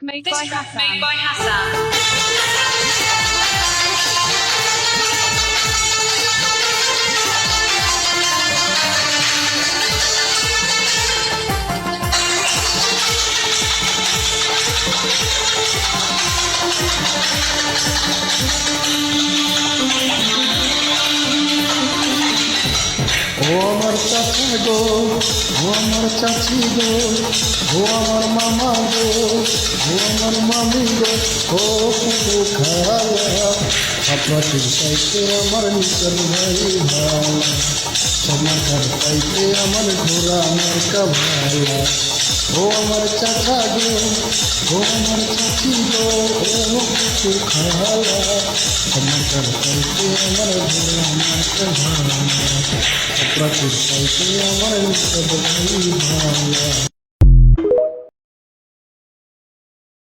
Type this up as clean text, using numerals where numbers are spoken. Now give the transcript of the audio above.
made by Hassan. ও আমার চাচা গো, ও আমার চাচি গো, ও আমার মামা গো, ও আমার মামি গো, ও পুরো খালা, আপনার চাইতে আমার নিকট ভাই ভালা, সমাচার চাইতে আমার ঘোরা আমার কাভালা। ও আমার চাচা গো, ও আমার চাচি গো, ও পুরো খালা, সমাচার চাইতে আমার ঘোরা আমার কাভালা, আপনার চাইতে আমার নিকট ভাই ভালা।